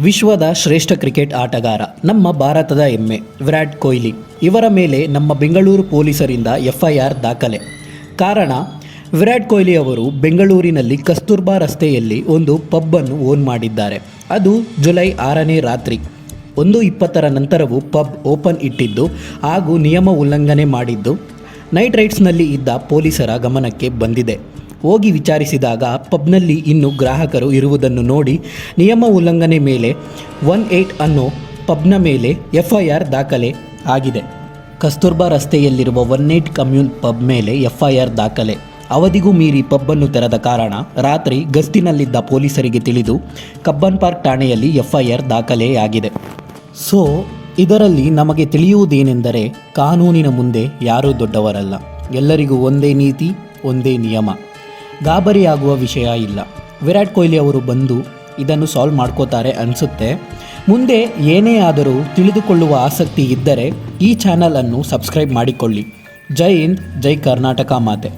ವಿಶ್ವದ ಶ್ರೇಷ್ಠ ಕ್ರಿಕೆಟ್ ಆಟಗಾರ ನಮ್ಮ ಭಾರತದ ಹೆಮ್ಮೆ ವಿರಾಟ್ ಕೊಹ್ಲಿ ಇವರ ಮೇಲೆ ನಮ್ಮ ಬೆಂಗಳೂರು ಪೊಲೀಸರಿಂದ ಎಫ್ಐಆರ್ ದಾಖಲೆ. ಕಾರಣ, ವಿರಾಟ್ ಕೊಹ್ಲಿ ಅವರು ಬೆಂಗಳೂರಿನಲ್ಲಿ ಕಸ್ತೂರ್ಬಾ ರಸ್ತೆಯಲ್ಲಿ ಒಂದು ಪಬ್ಬನ್ನು ಓನ್ ಮಾಡಿದ್ದಾರೆ. ಅದು ಜುಲೈ 6ನೇ ರಾತ್ರಿ 1:20ರ ನಂತರವೂ ಪಬ್ ಓಪನ್ ಇಟ್ಟಿದ್ದು ಹಾಗೂ ನಿಯಮ ಉಲ್ಲಂಘನೆ ಮಾಡಿದ್ದು ನೈಟ್ ರೈಡ್ಸ್ನಲ್ಲಿ ಇದ್ದ ಪೊಲೀಸರ ಗಮನಕ್ಕೆ ಬಂದಿದೆ. ಹೋಗಿ ವಿಚಾರಿಸಿದಾಗ ಪಬ್ನಲ್ಲಿ ಇನ್ನೂ ಗ್ರಾಹಕರು ಇರುವುದನ್ನು ನೋಡಿ ನಿಯಮ ಉಲ್ಲಂಘನೆ ಮೇಲೆ 18 ಅನ್ನೋ ಪಬ್ನ ಮೇಲೆ ಎಫ್ಐಆರ್ ದಾಖಲೆ ಆಗಿದೆ. ಕಸ್ತೂರ್ಬಾ ರಸ್ತೆಯಲ್ಲಿರುವ 18 ಕಮ್ಯೂನ್ ಪಬ್ ಮೇಲೆ ಎಫ್ಐಆರ್ ದಾಖಲೆ. ಅವಧಿಗೂ ಮೀರಿ ಪಬ್ಬನ್ನು ತೆರೆದ ಕಾರಣ ರಾತ್ರಿ ಗಸ್ತಿನಲ್ಲಿದ್ದ ಪೊಲೀಸರಿಗೆ ತಿಳಿದು ಕಬ್ಬನ್ ಪಾರ್ಕ್ ಠಾಣೆಯಲ್ಲಿ ಎಫ್ಐಆರ್ ದಾಖಲೆಯಾಗಿದೆ. ಸೊ ಇದರಲ್ಲಿ ನಮಗೆ ತಿಳಿಯುವುದೇನೆಂದರೆ, ಕಾನೂನಿನ ಮುಂದೆ ಯಾರೂ ದೊಡ್ಡವರಲ್ಲ, ಎಲ್ಲರಿಗೂ ಒಂದೇ ನೀತಿ, ಒಂದೇ ನಿಯಮ. ಗಾಬರಿಯಾಗುವ ವಿಷಯ ಇಲ್ಲ. ವಿರಾಟ್ ಕೊಹ್ಲಿ ಅವರು ಬಂದು ಇದನ್ನು ಸಾಲ್ವ್ ಮಾಡ್ಕೋತಾರೆ ಅನಿಸುತ್ತೆ. ಮುಂದೆ ಏನೇ ಆದರೂ ತಿಳಿದುಕೊಳ್ಳುವ ಆಸಕ್ತಿ ಇದ್ದರೆ ಈ ಚಾನಲನ್ನು ಸಬ್ಸ್ಕ್ರೈಬ್ ಮಾಡಿಕೊಳ್ಳಿ. ಜೈ ಹಿಂದ್, ಜೈ ಕರ್ನಾಟಕ ಮಾತೆ.